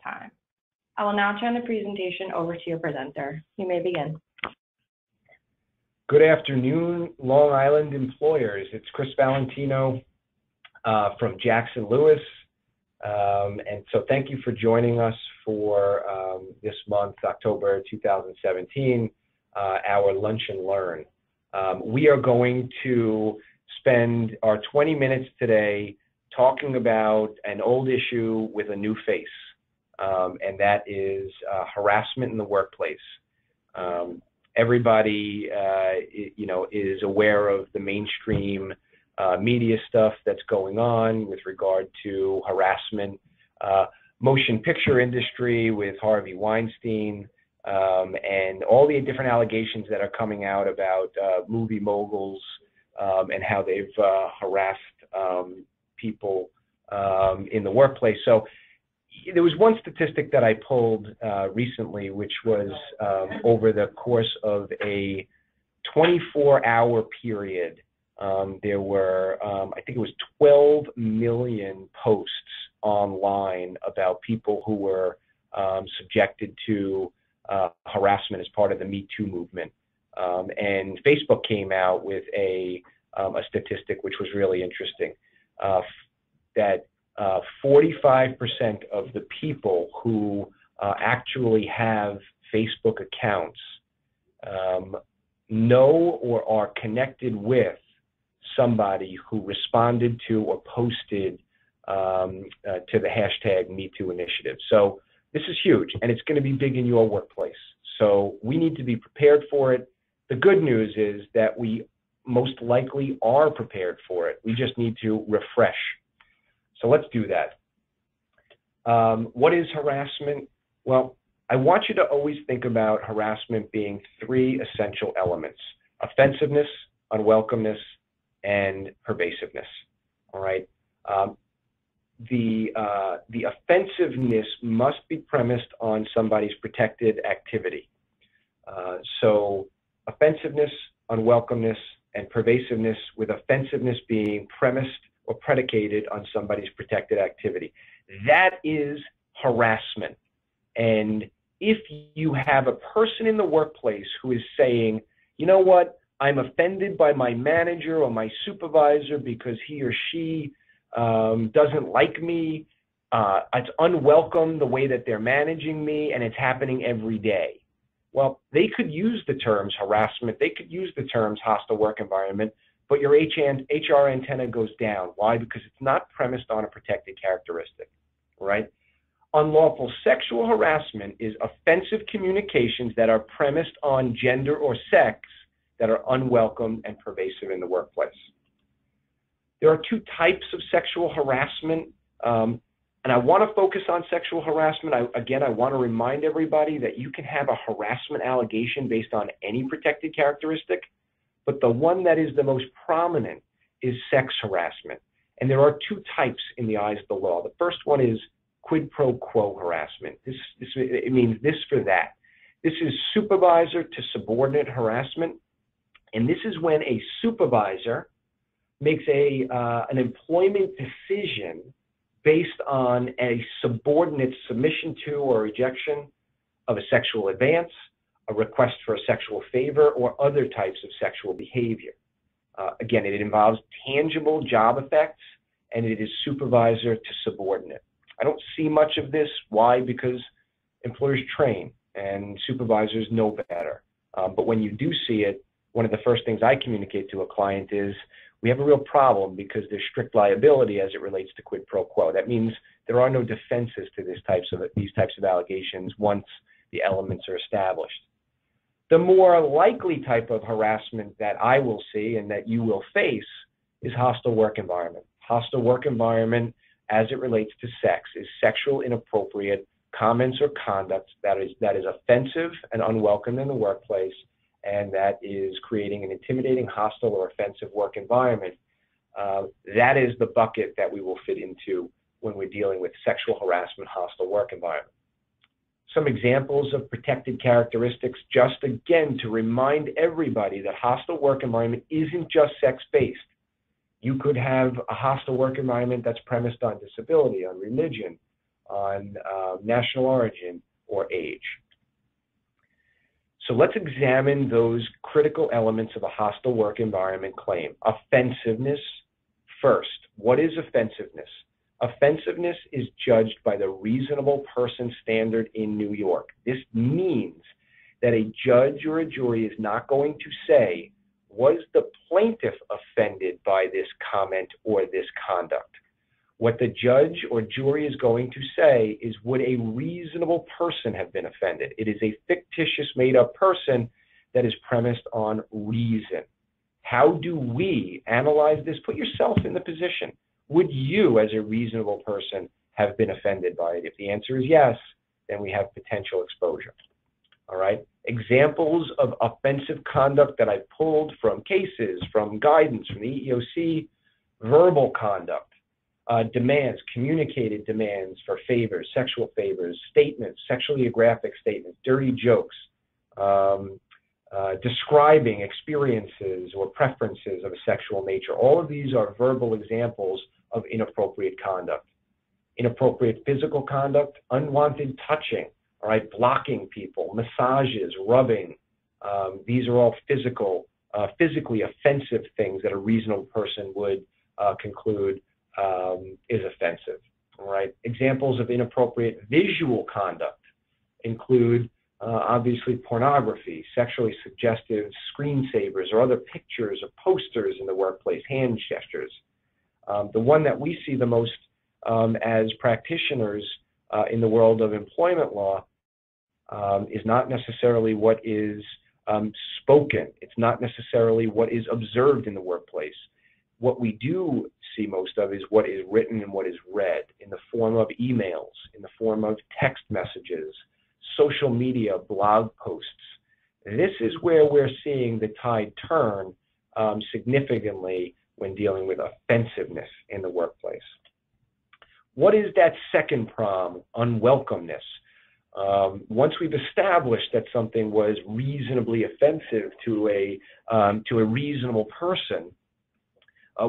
time. I will now turn the presentation over to your presenter. You may begin. Good afternoon, Long Island employers. It's Chris Valentino from Jackson Lewis. And so thank you for joining us for this month, October 2017, our Lunch and Learn. We are going to spend our 20 minutes today talking about an old issue with a new face, and that is harassment in the workplace. Everybody, is aware of the mainstream media stuff that's going on with regard to harassment, motion picture industry with Harvey Weinstein, and all the different allegations that are coming out about movie moguls and how they've harassed people in the workplace. So there was one statistic that I pulled recently, which was over the course of a 24-hour period, there were, I think it was 12 million posts online about people who were subjected to harassment as part of the Me Too movement. And Facebook came out with a statistic which was really interesting, that 45% of the people who actually have Facebook accounts know or are connected with somebody who responded to or posted to the hashtag #MeToo initiative. So this is huge, and it's going to be big in your workplace. So we need to be prepared for it. The good news is that we most likely are prepared for it. We just need to refresh. So let's do that. What is harassment? Well, I want you to always think about harassment being three essential elements: offensiveness, unwelcomeness, and pervasiveness. All right. The offensiveness must be premised on somebody's protected activity. So offensiveness, unwelcomeness, and pervasiveness, with offensiveness being premised or predicated on somebody's protected activity. That is harassment. And if you have a person in the workplace who is saying, you know what, I'm offended by my manager or my supervisor because he or she doesn't like me, it's unwelcome the way that they're managing me, and it's happening every day. Well, they could use the terms harassment, they could use the terms hostile work environment, but your HR antenna goes down. Why? Because it's not premised on a protected characteristic, right? Unlawful sexual harassment is offensive communications that are premised on gender or sex that are unwelcome and pervasive in the workplace. There are two types of sexual harassment, and I want to focus on sexual harassment. I want to remind everybody that you can have a harassment allegation based on any protected characteristic, but the one that is the most prominent is sex harassment. And there are two types in the eyes of the law. The first one is quid pro quo harassment. It means this for that. This is supervisor to subordinate harassment. And this is when a supervisor makes an employment decision based on a subordinate submission to or rejection of a sexual advance, a request for a sexual favor, or other types of sexual behavior. Again, it involves tangible job effects, and it is supervisor to subordinate. I don't see much of this. Why? Because employers train and supervisors know better. But when you do see it, one of the first things I communicate to a client is, we have a real problem because there's strict liability as it relates to quid pro quo. That means there are no defenses to these types of allegations once the elements are established. The more likely type of harassment that I will see and that you will face is hostile work environment. Hostile work environment, as it relates to sex, is sexual inappropriate comments or conduct that is offensive and unwelcome in the workplace, and that is creating an intimidating, hostile, or offensive work environment. That is the bucket that we will fit into when we're dealing with sexual harassment, hostile work environment. Some examples of protected characteristics, just again to remind everybody that hostile work environment isn't just sex-based. You could have a hostile work environment that's premised on disability, on religion, on national origin, or age. So let's examine those critical elements of a hostile work environment claim. Offensiveness first. What is offensiveness? Offensiveness is judged by the reasonable person standard in New York. This means that a judge or a jury is not going to say, was the plaintiff offended by this comment or this conduct? What the judge or jury is going to say is, would a reasonable person have been offended? It is a fictitious, made-up person that is premised on reason. How do we analyze this? Put yourself in the position. Would you, as a reasonable person, have been offended by it? If the answer is yes, then we have potential exposure. All right? Examples of offensive conduct that I've pulled from cases, from guidance, from the EEOC: verbal conduct, demands, communicated demands for favors, sexual favors, statements, sexually graphic statements, dirty jokes, describing experiences or preferences of a sexual nature. All of these are verbal examples of inappropriate conduct. Inappropriate physical conduct, unwanted touching, all right, blocking people, massages, rubbing. These are all physically offensive things that a reasonable person would conclude is offensive. All right. Examples of inappropriate visual conduct include obviously pornography, sexually suggestive screensavers or other pictures or posters in the workplace, hand gestures. The one that we see the most as practitioners in the world of employment law is not necessarily what is spoken. It's not necessarily what is observed in the workplace. What we do see most of is what is written and what is read in the form of emails, in the form of text messages, social media, blog posts. This is where we're seeing the tide turn significantly when dealing with offensiveness in the workplace. What is that second prong, unwelcomeness? Once we've established that something was reasonably offensive to a reasonable person,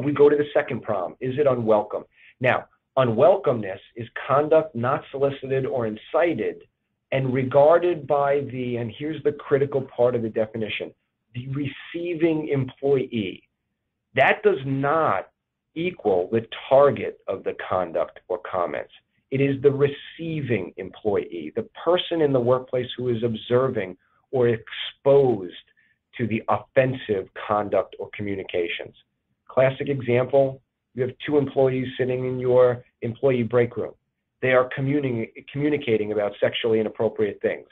we go to the second prong. Is it unwelcome? Now, unwelcomeness is conduct not solicited or incited and regarded by the, and here's the critical part of the definition, the receiving employee. That does not equal the target of the conduct or comments. It is the receiving employee, the person in the workplace who is observing or exposed to the offensive conduct or communications. Classic example, you have two employees sitting in your employee break room. They are communicating about sexually inappropriate things.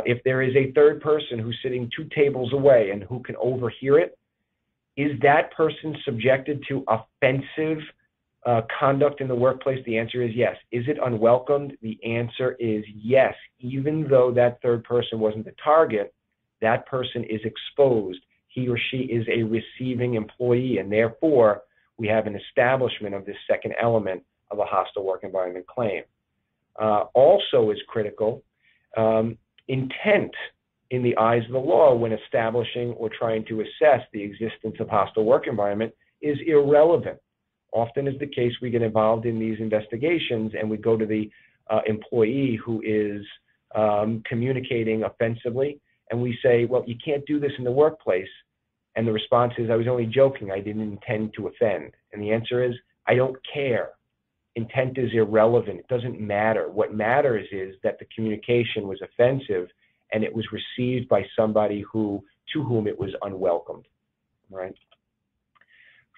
If there is a third person who's sitting 2 tables away and who can overhear it, is that person subjected to offensive conduct in the workplace? The answer is yes. Is it unwelcomed? The answer is yes. Even though that third person wasn't the target, that person is exposed. He or she is a receiving employee, and therefore we have an establishment of this second element of a hostile work environment claim. Also is critical, intent in the eyes of the law when establishing or trying to assess the existence of hostile work environment is irrelevant. Often is the case, we get involved in these investigations and we go to the employee who is communicating offensively, and we say, well, you can't do this in the workplace. And the response is, I was only joking. I didn't intend to offend. And the answer is, I don't care. Intent is irrelevant. It doesn't matter. What matters is that the communication was offensive and it was received by somebody to whom it was unwelcomed, right?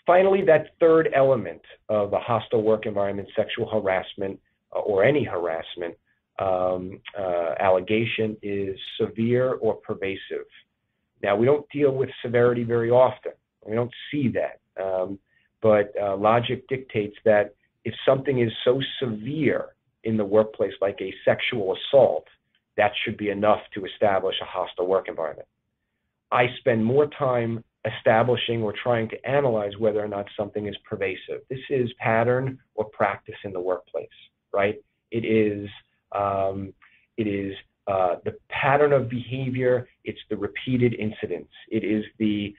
Finally, that third element of a hostile work environment, sexual harassment or any harassment allegation is severe or pervasive. Now, we don't deal with severity very often. We don't see that. But logic dictates that if something is so severe in the workplace, like a sexual assault, that should be enough to establish a hostile work environment. I spend more time establishing or trying to analyze whether or not something is pervasive. This is pattern or practice in the workplace, right? It is the pattern of behavior. It's the repeated incidents. It is the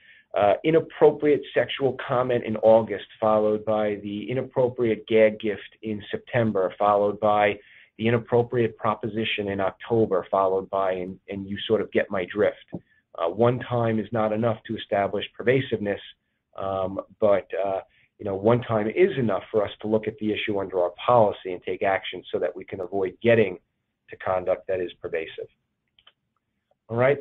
inappropriate sexual comment in August, followed by the inappropriate gag gift in September, followed by the inappropriate proposition in October, followed by, and you sort of get my drift. One time is not enough to establish pervasiveness, but one time is enough for us to look at the issue under our policy and take action so that we can avoid getting to conduct that is pervasive. All right.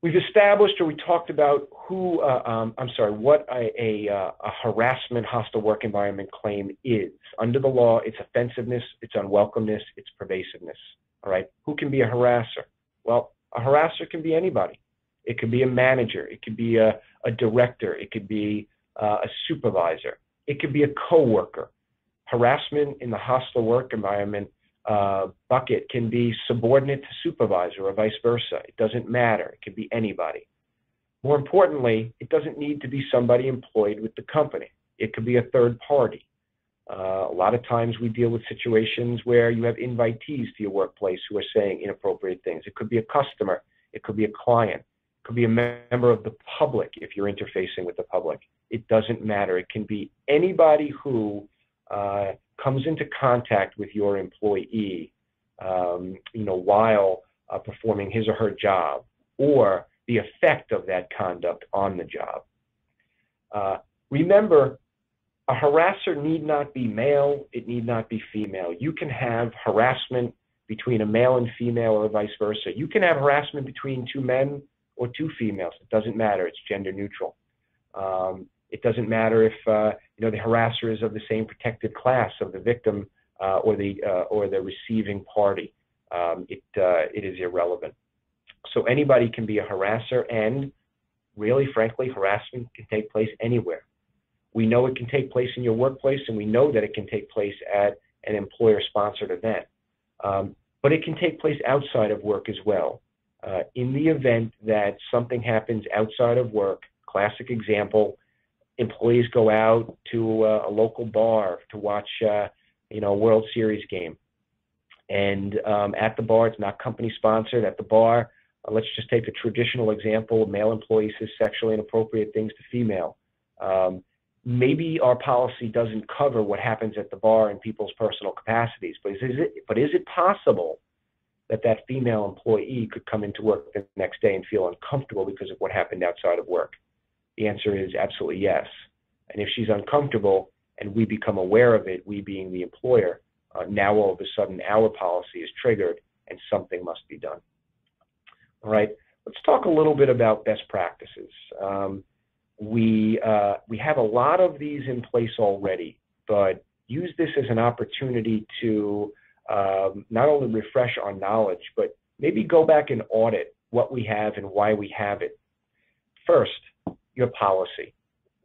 We've established, or we talked about what a harassment hostile work environment claim is. Under the law, it's offensiveness, it's unwelcomeness, it's pervasiveness. All right. Who can be a harasser? Well, a harasser can be anybody. It could be a manager. It could be a director. It could be a supervisor. It could be a coworker. Harassment in the hostile work environment bucket can be subordinate to supervisor or vice versa. It doesn't matter. It can be anybody. More importantly, it doesn't need to be somebody employed with the company. It could be a third party. A lot of times we deal with situations where you have invitees to your workplace who are saying inappropriate things. It could be a customer. It could be a client. It could be a member of the public if you're interfacing with the public. It doesn't matter. It can be anybody who comes into contact with your employee, while performing his or her job, or the effect of that conduct on the job. Remember, a harasser need not be male. It need not be female. You can have harassment between a male and female, or vice versa. You can have harassment between two men or two females. It doesn't matter. It's gender neutral. It doesn't matter if the harasser is of the same protected class of the victim or the receiving party. It is irrelevant. So anybody can be a harasser, and really, frankly, harassment can take place anywhere. We know it can take place in your workplace, and we know that it can take place at an employer-sponsored event. But it can take place outside of work as well. In the event that something happens outside of work, classic example, employees go out to a local bar to watch a World Series game. And at the bar, it's not company sponsored. At the bar, let's just take a traditional example. A male employee says sexually inappropriate things to female. Maybe our policy doesn't cover what happens at the bar in people's personal capacities, but is it possible that that female employee could come into work the next day and feel uncomfortable because of what happened outside of work? The answer is absolutely yes. And if she's uncomfortable and we become aware of it, we being the employer, now all of a sudden our policy is triggered and something must be done. All right, let's talk a little bit about best practices. We have a lot of these in place already, but use this as an opportunity to not only refresh our knowledge, but maybe go back and audit what we have and why we have it. First, your policy.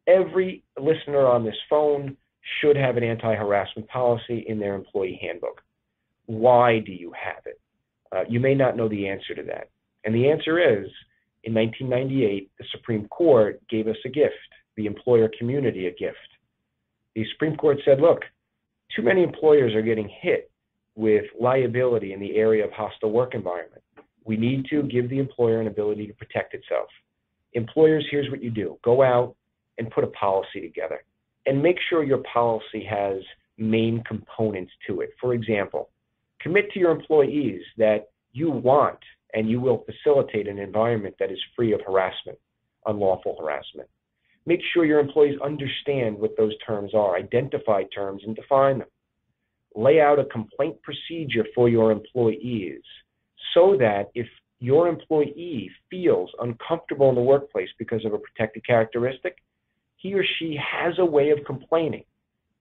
Every listener on this phone should have an anti-harassment policy in their employee handbook. Why do you have it? You may not know the answer to that. And the answer is, in 1998, the Supreme Court gave us a gift, the employer community a gift. The Supreme Court said, look, too many employers are getting hit with liability in the area of hostile work environment. We need to give the employer an ability to protect itself. Employers, here's what you do. Go out and put a policy together and make sure your policy has main components to it. For example, commit to your employees that you want and you will facilitate an environment that is free of harassment, unlawful harassment. Make sure your employees understand what those terms are, identify terms and define them. Lay out a complaint procedure for your employees so that if your employee feels uncomfortable in the workplace because of a protected characteristic, he or she has a way of complaining.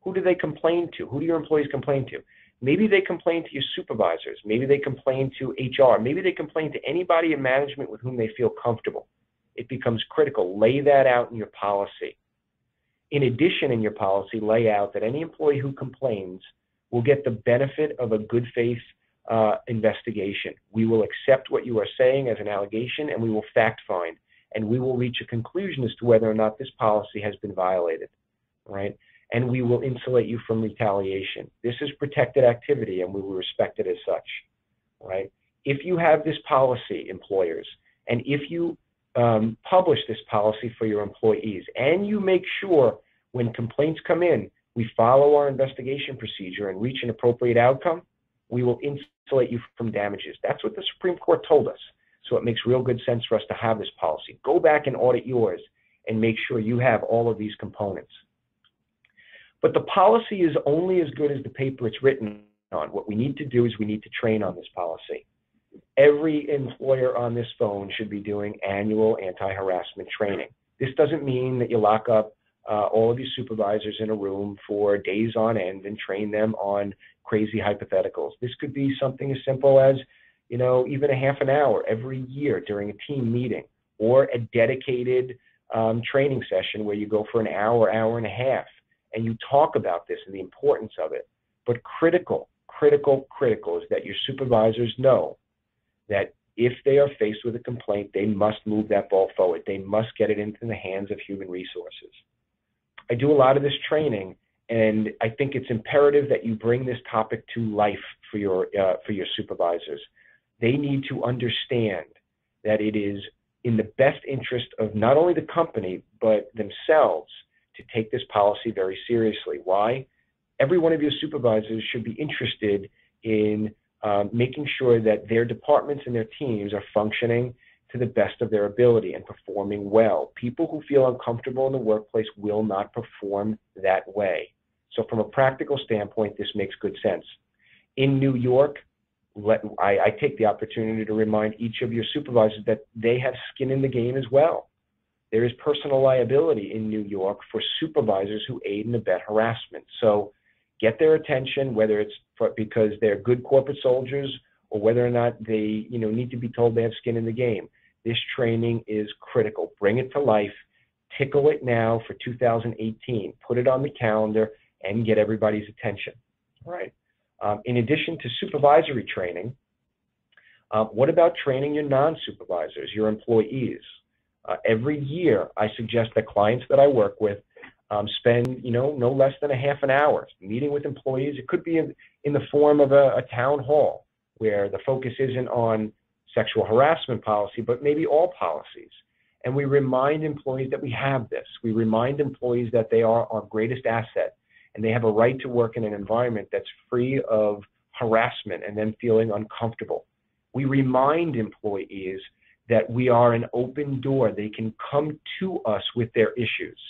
Who do they complain to? Who do your employees complain to? Maybe they complain to your supervisors. Maybe they complain to HR. Maybe they complain to anybody in management with whom they feel comfortable. It becomes critical. Lay that out in your policy. In addition, in your policy, lay out that any employee who complains will get the benefit of a good faith investigation. We will accept what you are saying as an allegation, and we will fact find, and we will reach a conclusion as to whether or not this policy has been violated, right? And we will insulate you from retaliation. This is protected activity, and we will respect it as such, right? If you have this policy, employers, and if you publish this policy for your employees, and you make sure when complaints come in, we follow our investigation procedure and reach an appropriate outcome, we will insulate you from damages. That's what the Supreme Court told us. So it makes real good sense for us to have this policy. Go back and audit yours and make sure you have all of these components. But the policy is only as good as the paper it's written on. What we need to do is we need to train on this policy. Every employer on this phone should be doing annual anti-harassment training. This doesn't mean that you lock up all of your supervisors in a room for days on end and train them on crazy hypotheticals. This could be something as simple as, you know, even a half an hour every year during a team meeting, or a dedicated training session where you go for an hour, hour and a half, and you talk about this and the importance of it. But critical is that your supervisors know that if they are faced with a complaint, they must move that ball forward. They must get it into the hands of human resources. I do a lot of this training, and I think it's imperative that you bring this topic to life for your supervisors. They need to understand that it is in the best interest of not only the company, but themselves to take this policy very seriously. Why? Every one of your supervisors should be interested in making sure that their departments and their teams are functioning to the best of their ability and performing well. People who feel uncomfortable in the workplace will not perform that way. So from a practical standpoint, this makes good sense. In New York, I take the opportunity to remind each of your supervisors that they have skin in the game as well. There is personal liability in New York for supervisors who aid and abet harassment. So get their attention, whether it's because they're good corporate soldiers or whether or not they need to be told they have skin in the game. This training is critical. Bring it to life. Tickle it now for 2018. Put it on the calendar and get everybody's attention. All right. In addition to supervisory training, what about training your non-supervisors, your employees? Every year, I suggest that clients that I work with spend, no less than a half an hour meeting with employees. It could be in the form of a town hall where the focus isn't on sexual harassment policy, but maybe all policies. And we remind employees that we have this. We remind employees that they are our greatest asset, and they have a right to work in an environment that's free of harassment and them feeling uncomfortable. We remind employees that we are an open door. They can come to us with their issues.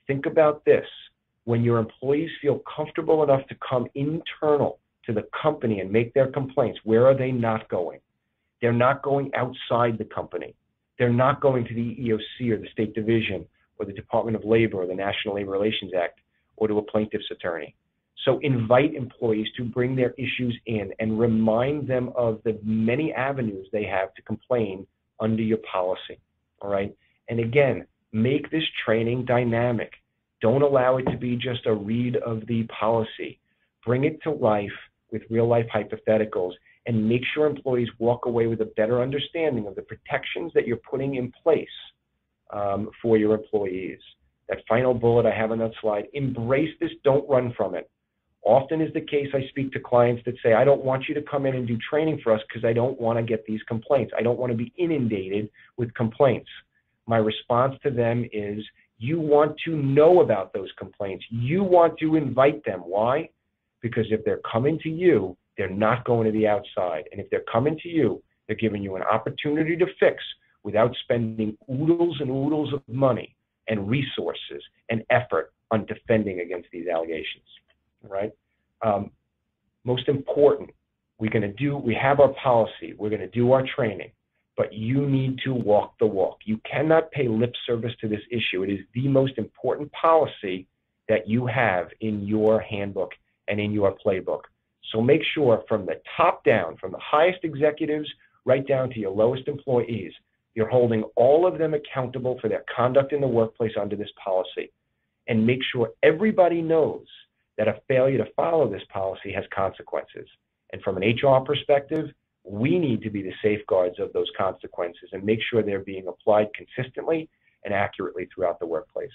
Think about this. When your employees feel comfortable enough to come internal to the company and make their complaints, where are they not going? They're not going outside the company. They're not going to the EEOC or the State Division or the Department of Labor or the National Labor Relations Act or to a plaintiff's attorney. So invite employees to bring their issues in and remind them of the many avenues they have to complain under your policy, all right? And again, make this training dynamic. Don't allow it to be just a read of the policy. Bring it to life with real-life hypotheticals and make sure employees walk away with a better understanding of the protections that you're putting in place for your employees. That final bullet I have on that slide, embrace this, don't run from it. Often is the case, I speak to clients that say, I don't want you to come in and do training for us because I don't want to get these complaints. I don't want to be inundated with complaints. My response to them is, you want to know about those complaints. You want to invite them. Why? Because if they're coming to you, they're not going to the outside. And if they're coming to you, they're giving you an opportunity to fix without spending oodles and oodles of money and resources and effort on defending against these allegations, right? Most important, we have our policy, we're going to do our training, but you need to walk the walk. You cannot pay lip service to this issue. It is the most important policy that you have in your handbook and in your playbook. So make sure from the top down, from the highest executives right down to your lowest employees, you're holding all of them accountable for their conduct in the workplace under this policy. And make sure everybody knows that a failure to follow this policy has consequences. And from an HR perspective, we need to be the safeguards of those consequences and make sure they're being applied consistently and accurately throughout the workplace.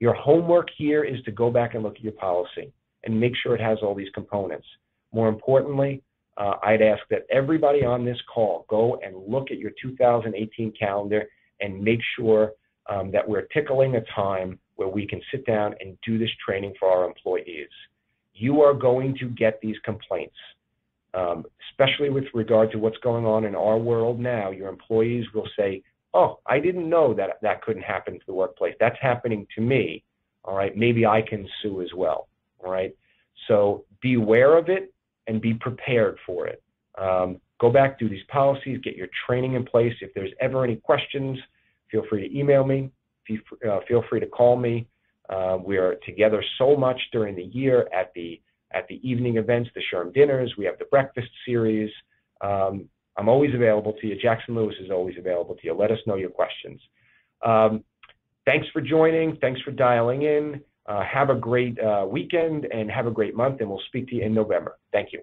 Your homework here is to go back and look at your policy and make sure it has all these components. More importantly, I'd ask that everybody on this call go and look at your 2018 calendar and make sure that we're tickling a time where we can sit down and do this training for our employees. You are going to get these complaints, especially with regard to what's going on in our world now. Your employees will say, oh, I didn't know that that couldn't happen to the workplace. That's happening to me. All right, maybe I can sue as well. All right, so be aware of it and be prepared for it. Go back, do these policies, get your training in place. If there's ever any questions, feel free to email me. Feel free to call me. We are together so much during the year at the evening events, the SHRM dinners. We have the breakfast series. I'm always available to you. Jackson Lewis is always available to you. Let us know your questions. Thanks for joining. Thanks for dialing in. Have a great weekend and have a great month, and we'll speak to you in November. Thank you.